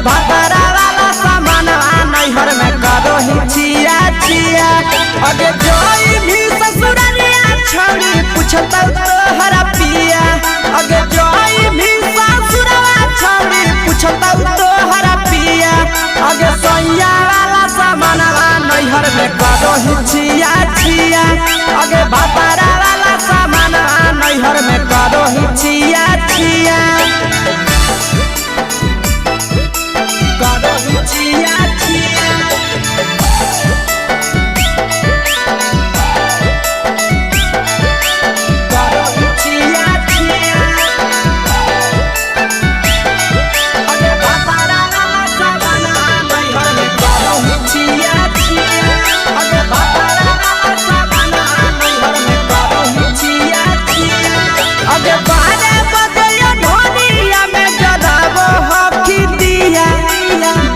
भतरा वाला सामान नैहर में करो ही छिया छिया। अगे जोई भी ससुरलिया छौड़ी पूछता तोहरा पिया। अगे जोई भी ससुरवा छौड़ी पूछता तोहरा पिया। अगे सैया वाला सामान नैहर में करो ही छिया छिया। अगे भतरा वाला सामान नैहर में करो ही छिया छिया। करो ही छिया छिया। करो ही छिया छिया। अगे भतरा वाला सामान नैहर में करो ही छिया छिया। अगे भतरा वाला सामान नैहर में करो ही छिया छिया। अगे बारे बदलिया ढोलिया में जराबो हकी दिया।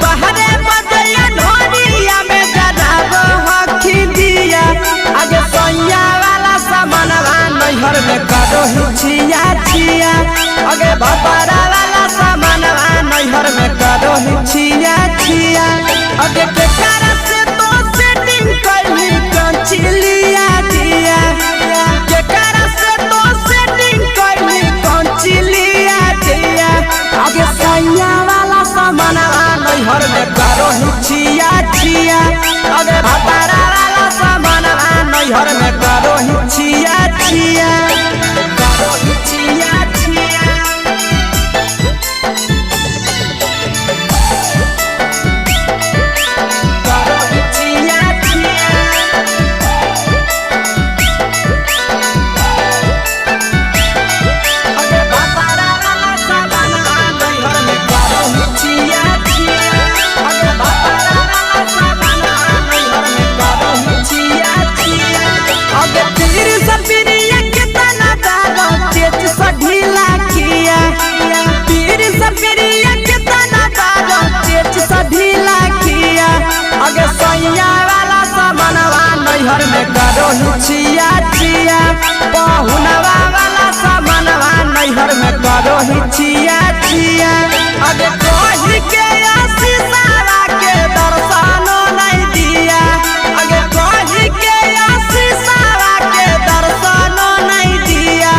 बाहरे बदलिया ढोलिया में जराबो हकी दिया। अगे सैया वाला सामान नैहर में करो ही छिया छिया। अगे भतरा वाला सामान नैहर में करो ही छिया छिया। अगे के कारण से तो सेटिंग करही कंचिलिया दिया। के कारण से तो सेटिंग करही कंचिलिया दिया। अगे सैया वाला सामान नैहर में करो ही छिया छिया। अगे भतरा वाला सामान नैहर में करो ही छिया छिया। करो ही छिया छिया। करो ही छिया छिया। अगे भतरा वाला सामान नैहर में करो ही छिया छिया। अगे भतरा वाला सामान नैहर में करो ही छिया छिया। अगे तीर सपिरिया कितना दारो तेज सढीला किया। तीर सपिरिया कितना दारो तेज सढीला किया। अगे सैया वाला सामान नैहर में करो ही छिया छिया। पहुनवा वाला सामान नैहर में करो ही छिया छिया। अगे कोही के आशीषवा के दर्शनो नहीं दिया। अगे कोही के आशीषवा के दर्शनो नहीं दिया।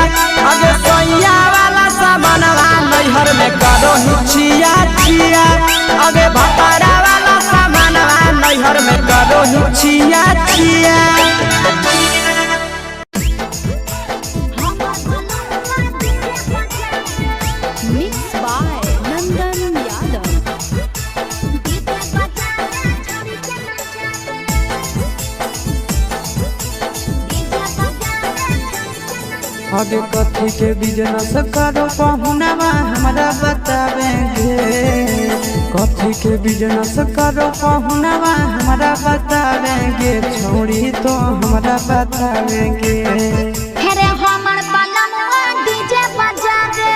अगे सैया वाला सामान नैहर में करो ही छिया छिया। अगे भतरा वाला सामान नैहर में करो ही छिया छिया। Mixed by Nandan Yadav. आगे कथी के बिजनेस करो पहुनवा हमरा बतावेंगे। कथी के बिजनेस करो पहुनवा हमरा बतावेंगे। छोड़ी तो हमरा बतावेंगे। हेरे हमर बलमवा डीजे बजावे।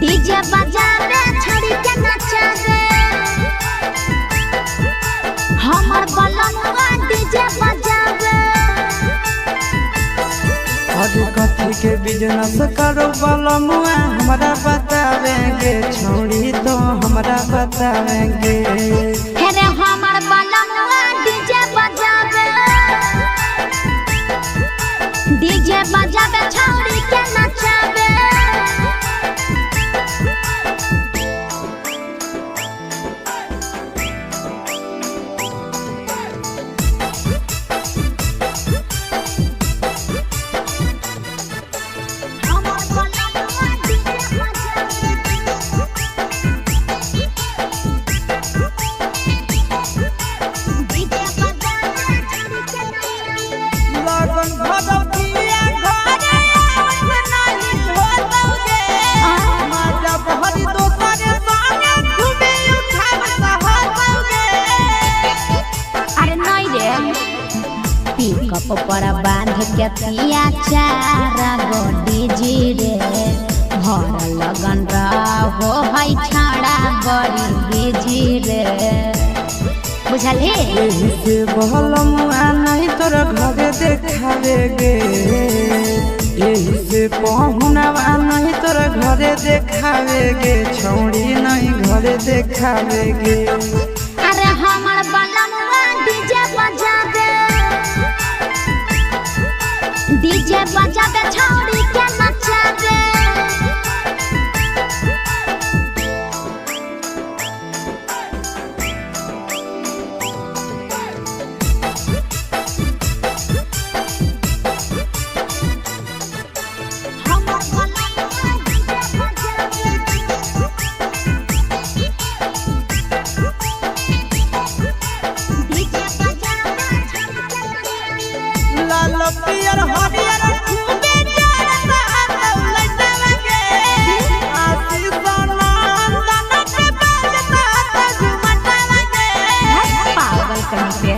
डीजे बजावे छड़ी के नचावे। हमर बलमवा डीजे बजावे। आगे कथी के बिजनेस करो बलमुआ हमरा बतावेंगे। छोड़ी तो हमरा बतावेंगे। हेरे हमर बलमवा डीजे बजावे। डीजे बजावे छड़ी के नचावे। हमर बलमवा डीजे बजावे। डीजे बजावे छड़ी के नचावे। लगन भगवतिया घरे आवत नहीं होतौगे। माता बहरी दोसरे संगे घूमे उठावत होतौगे। अरे नहीं रे पिकअप पर बांध के पिया चारा गोडी जी रे। भर लगन रहो है छाड़ा बड़ी बिजी रे। बुझली एही से बहलमुआ नहीं तोर घरे देखावे गे। यही से पहुनवा नहीं तोरा घरे देखावे गे छौड़ी नहीं घरे देखावे गे। अरे हमर बलमुआ डीजे बजावे छौड़ी के नचावे। लाल पियर हरियर खूबे जरता लइटा लगे आशीष नंदन के बजता झुमटा लगे। पागल कहीं के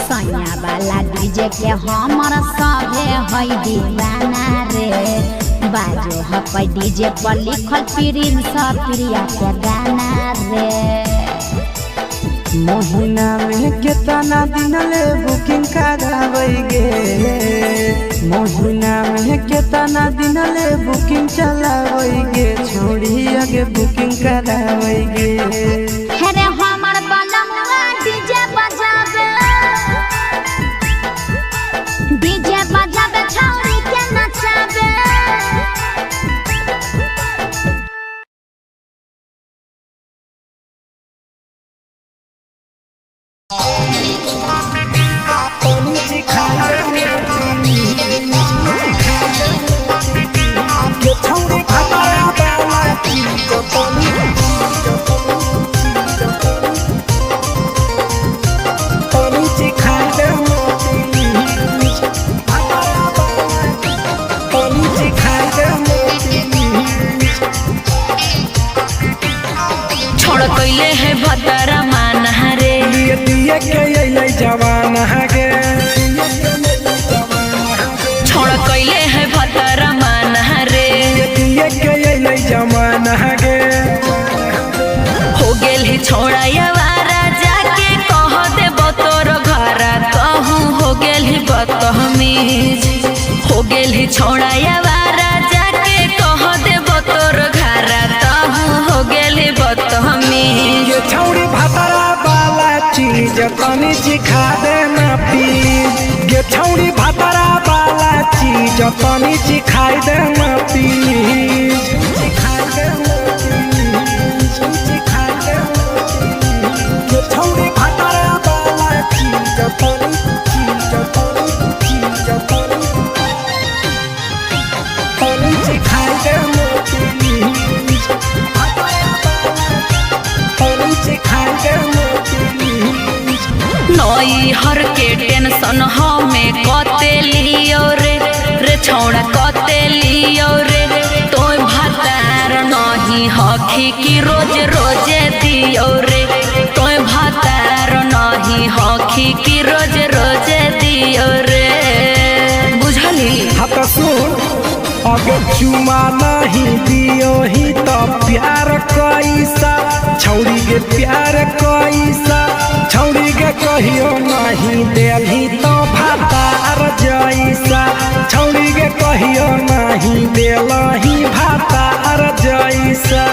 सैया वाला डीजे के हमर सभे है दीवाना रे। बाजो हपै डीजे पर लिखल प्रिंस प्रिया के गाना रे। महीना में केतना दिन ले बुकिंग करावे गे। महीना में केतना दिन ले बुकिंग चलावे गे छौड़ी आगे बुकिंग करावे गे। हेरे हमर बलमुआ डीजे बजावे छौड़ी के नचावे। छोड़ कैले है भतरा माना रे। दिए के अइलै जवान गे। छोड़ कैले है भतरा माना रे। दिए के अइलै जवान गे। हो गेल ही छोड़ा यावारा जाके कह दे तोर घरा कहूँ हो गेल ही बदतमीज। हो गेल ही छोड़ा यावारा जाके कह दे तोर घरा कहूँ हो गेल ही बदतमीज। ये छौड़ी भतरा वाला चीज तनी सिखा देना प्लीज। ये छौड़ी भतरा वाला चीज तनी सिखा देना प्लीज। ये छौड़ी भतरा वाला चीज तनी सिखा देना प्लीज। नई हर के टेंशन हमें कते लियो रे छौड़ा कते लियो रे। तो भातार नहीं हखी की रोज रोजे दियो रे। तो भातार नहीं हखी की रोज रोजे दियो रे। बुझली हाथ सुन अगे चुमा नहीं दियो ही तो प्यार कैसा छौड़ी के प्यार कैसा। छौड़ी के कहियो नहीं देली तो भातार जैसा। छौड़ी के कहियो नहीं देलही भातार जैसा।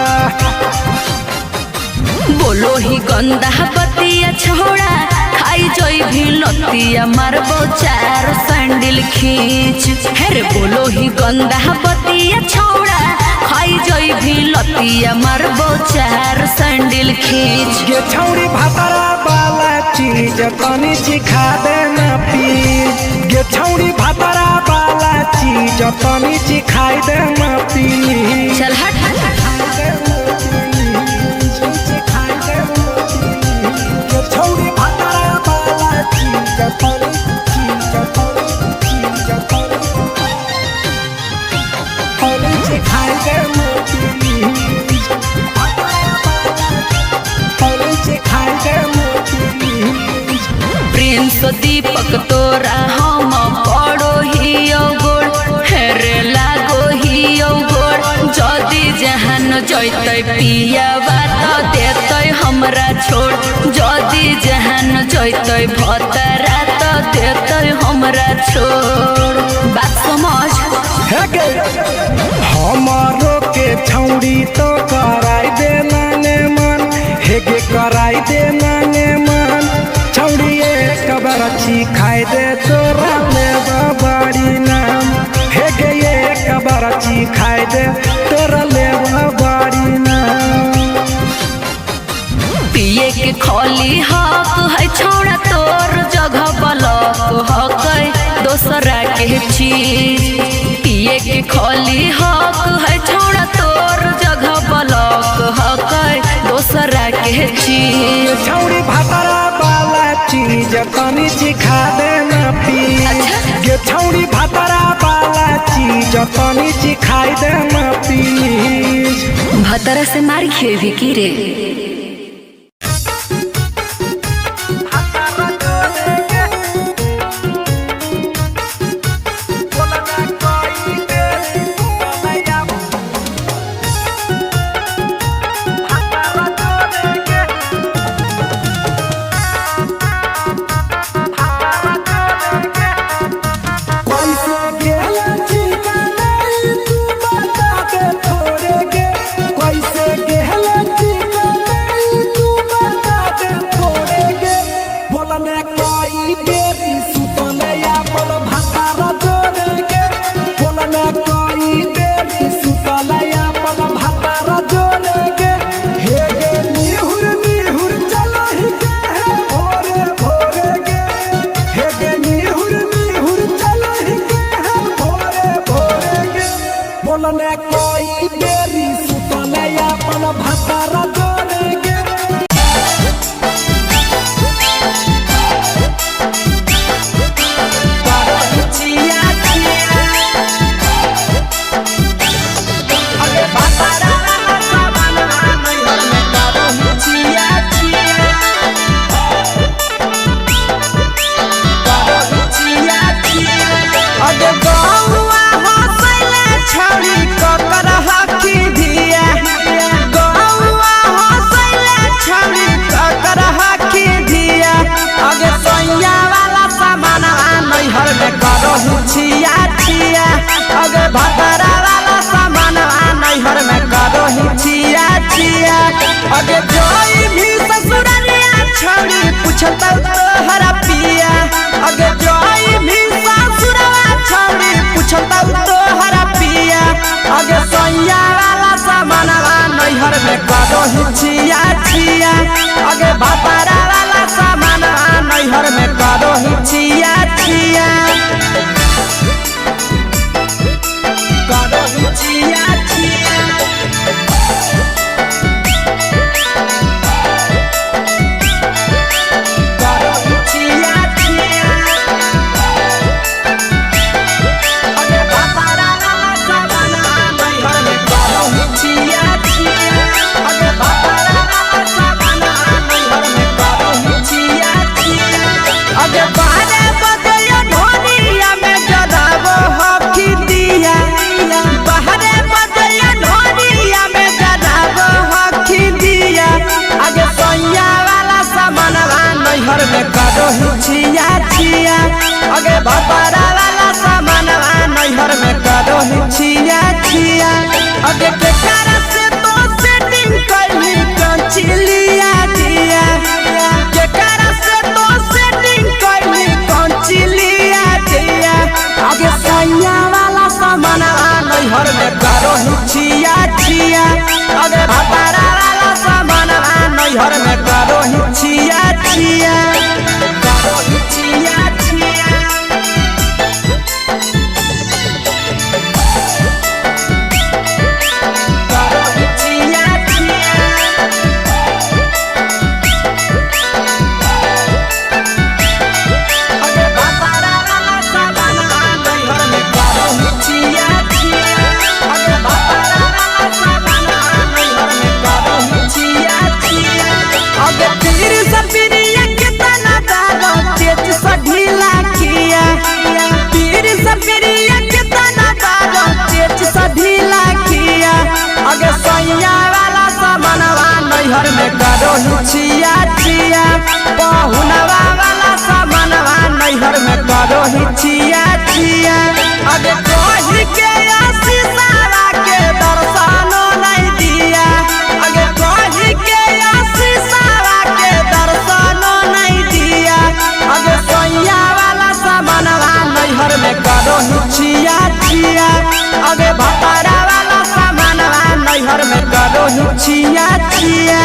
बोलो ही गंदा बतिया छोड़ा खाई जोई भी लतिया मारबो चार सैंडल खींच। हेरे बोलो ही गंदा बतिया छोड़ा खाई जोई भी लतिया मारबो चार सैंडल खींच। ये छौड़ी भतरा वाला चीज तनी सिखा देना प्लीज। ये छौड़ी भतरा वाला चीज तनी सिखा देना प्लीज। चल हट छौड़ी भतरा वाला चीज तनी सिखा देना प्लीज। सिखा देना प्लीज। प्रिंस दीपक तोरा हम पड़ो ही गोड़ हेरे लागो ही गोड़। जदी जहान जैते पिया बात देते हमरा छोड़। जदी जहान जैते भतरा तो देते हमरा छोड़। बात समझ है के हमारो के छौड़ी तो कराई दे नाने मन, हे गे कराई दे नाने मन। छौड़ी एक बरछी खाई दे तोरा ले बड़ी नाम, हे गे एक बरछी खाई दे तोरा ले बड़ी नाम। पिए के खोली हक है छोड़ा तोर जगह बलक हक दोसरा के चीज। पिए के खोली हक है छोड़ा तोर जगह बलक हक दोसरा के चीज। छौड़ी भातरा वाला चीज तनी सिखा देना प्लीज। गे छौड़ी भातरा वाला चीज तनी सिखाई देना प्लीज। भतरा से मार खेवी की रे। अगे जोई भी ससुरालिया छौड़ी पूछता तोहरा पिया। अगे जोई भी ससुरालिया छौड़ी पूछता तोहरा पिया। अगे सैया वाला सामानवा नैहर में करो हिचिया छिया। अगे भातारा वाला सामानवा नैहर में करो हिचिया छिया। करो हिचिया छिया। करो हिचिया छिया। अगे भातारा वाला सामानवा नैहर में करो हिचिया छिया। अगे के कारण से तो सेटिंग करली कंचिलिया दिया। के कारण से तो सेटिंग करली कंचिलिया दिया। अगे सैया वाला सामानवा नैहर में करो हिचिया छिया। अगे भातारा वाला सामानवा नैहर में करो हिचिया छिया। छिया अगे कही के आशीषारा के दर्शनो नहीं दिया अगे कही के आशीषारा के दर्शनो नहीं दिया अगे सोया वाला सामानवा नैहर में करो छिया छिया अगे भतारा वाला सामानवा नैहर में करो छिया छिया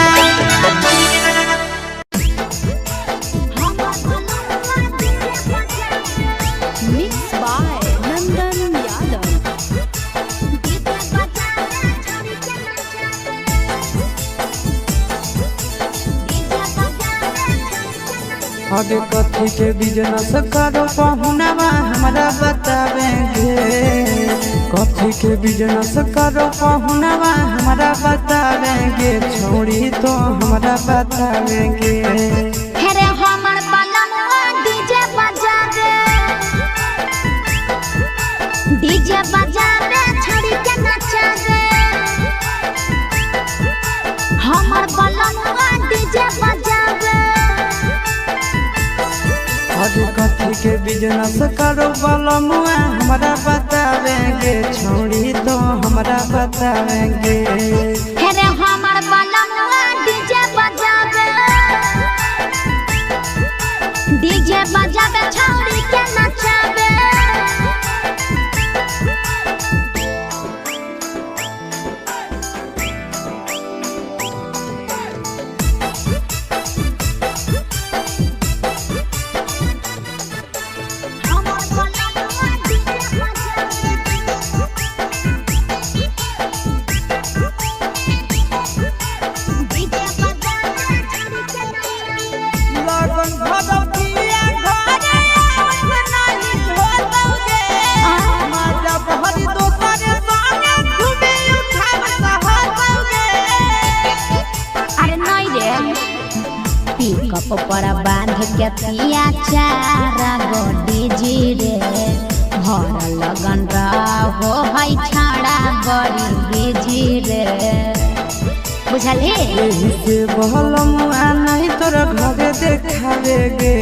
Mixed by Nandan Yadav. आगे कथी के बिजनेस करो पहुनावा हमरा बतावेंगे कथी के बिजनेस करो पहुनावा हमरा बतावेंगे छोड़ी तो हमरा बतावेंगे हेरे हमर बलमुआ डीजे बजा रे छोड़ी के नचा रे हमर बलमुआ डीजे बजा रे आगे कथी के बिजनेस करो बलमुआ हमरा बतावेंगे छोड़ी तो हमरा बतावेंगे हेरे हमर बलमुआ डीजे बजा रे छोड़ी के नचा रे लगन भगवतिया घरे नहीं होतोगे माता बहरी दोसरे संगे घूमे उठाव सहतोगे अरे नहीं रे पिकअप पर बांध के पिया चारा गोडी जी रे भर लगन रहो है छाड़ा बड़ी बीजी रे बुझल हे एही से बहलमुआ नहीं तोर घरे देखावेगे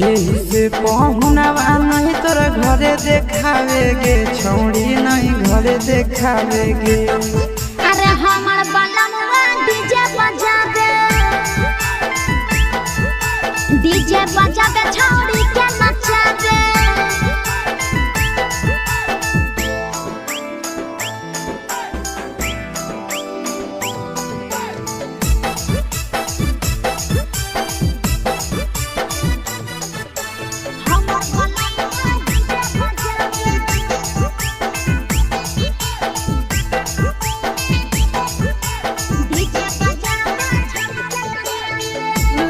एही से पहुनावा नहीं तोर घरे देखावेगे छौड़ी नहीं घरे देखावेगे अरे हमर बलमुआ डीजे बजा दे छौड़ी के नचा दे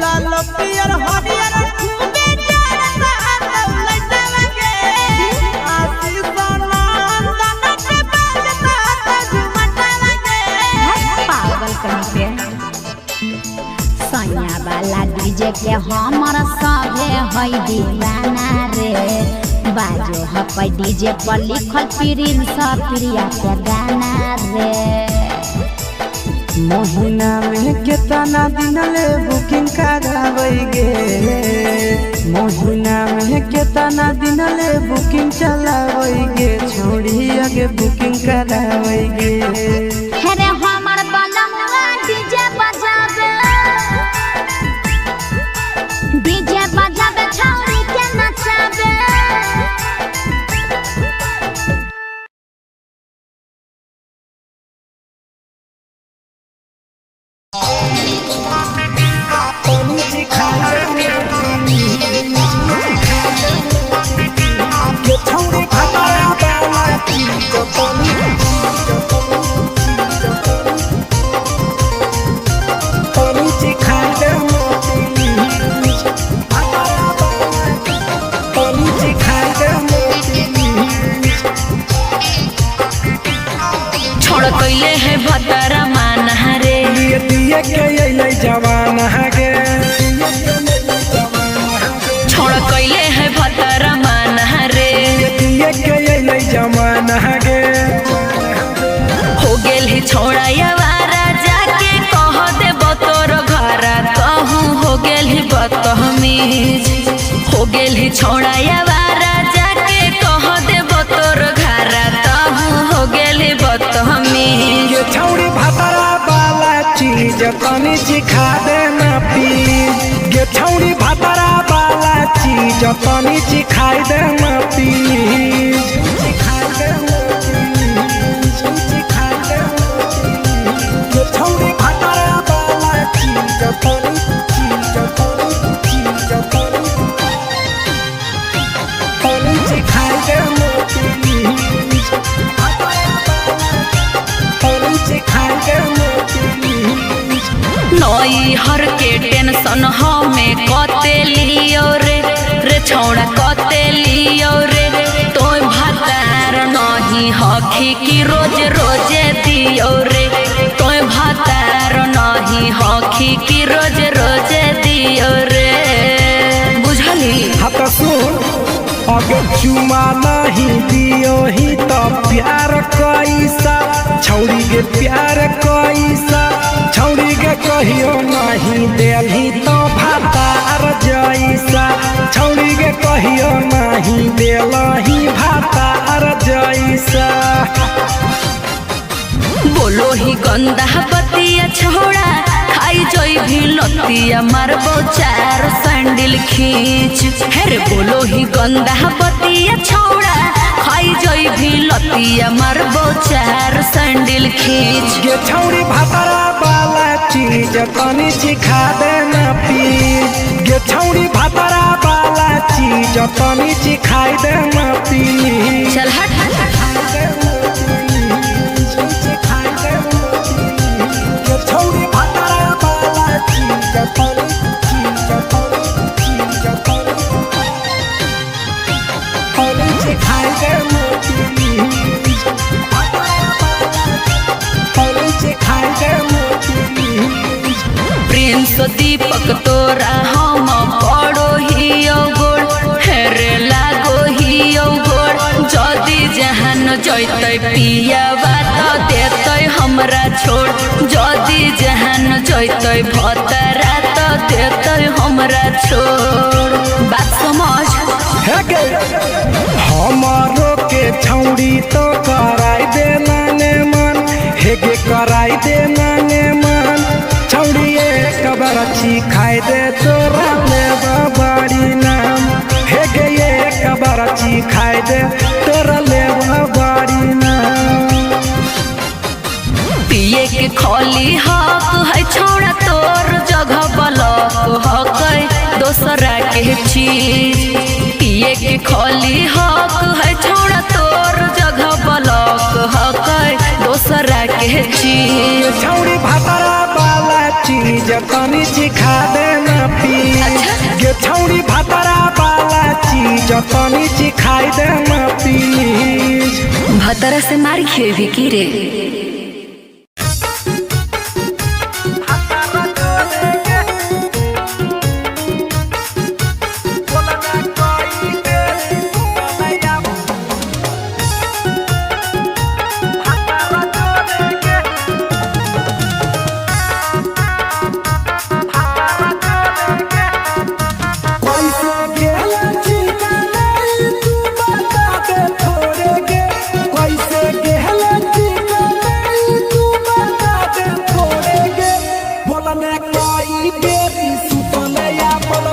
लाल पियर हरियर खूबे जरता लइटा लगे आशीष नंदन के बाजता झुमटा लगे पागल कहीं पे सैया वाला डीजे के हमर सभे है दीवाना रे बाजो हपै डीजे पर लिखल प्रिंस प्रिया के गाना रे महीना में कितना दिन ले बुकिंग करावेगे महीना में कितना दिन ले बुकिंग चलावेगे छोड़ी आगे बुकिंग करावेगे हेरे हमर बलमुआ डीजे बजावे छौड़ी के नचावे छोड़ कैले है भतरा माना रे दिए के अइलै जवान गे छोड़ कैले है भतरा माना रे दिए के अइलै जवान गे हो गेल ही छोड़ा यावारा जाके कह दे बतोर घर कहूँ हो गेल ही बदतमीज हो गेल ही छोड़ा यावारा जाके तनी चिखा देना प्लीज गे छौड़ी भातारा वाला चीज तनी चिखाई देना प्लीज चिखाई देना प्लीज चिखाई देना गे छौड़ी भातारा वाला चीज तनी चिखाई देना प्लीज तनी चिखाई देना प्लीज नई हर के टेंशन हमें कते लियो रे छौड़ा कते लियो रे तोय भातार नहीं हखी की रोज रोजे दियो रे तोय भातार नहीं हखी की रोज रोजे दियो रे बुझली। हाँ तो सुन अगर चुमा नहीं दियो ही तो प्यार कैसा छौड़ी के प्यार कैसा छौड़ी के कहियो नहीं देली तो भातार जैसा छौड़ी के कहियो नहीं देलही भातार जैसा। बोलो ही गंदा बतिया छोड़ा खाई जोई भी लतिया मारबो चार सैंडल खींच हेरे बोलो ही गंदा बतिया छोड़ा खाई जोई भी लतिया मारबो चार सैंडल खींच गे छौड़ी भातारा वाला चीज तनी चिखा देना प्लीज गे छौड़ी भातारा वाला चीज तनी चिखाई देना प्लीज चल हट छौड़ी भातारा वाला चीज तनी चिखाई देना प्लीज तनी चिखाई देना प्लीज प्रिंस दीपक तोरा हम पड़ो ही गोड़ हेरे लागो ही गोड़ जदी जहान जैतै पिया बात देतै हमरा छोड़ जदी जहान जैतै भतरा तो देतै हमरा छोड़ बात समझ हमारो के छौड़ी तो कराई देना ने मन हेगे कराई देना ने मन छौड़ी एक बार चिखाई दे तोरा ले बड़ी नाम हेगे एक बार चिखाई दे तोरा ले बड़ी नाम। पिए के खोली हक है छोड़ा तोर जगह बलक हक दोसरा के चीज पिए के खोली हक है छोड़ा तोर जगह बलक हक दोसरा के चीज छौड़ी भातारा वाला चीज तनी चिखा देना प्लीज गे छौड़ी भातारा वाला चीज तनी चिखाई देना प्लीज भतरा से मार खेबी की रे बोलने कोई बेरी सुतले या बोल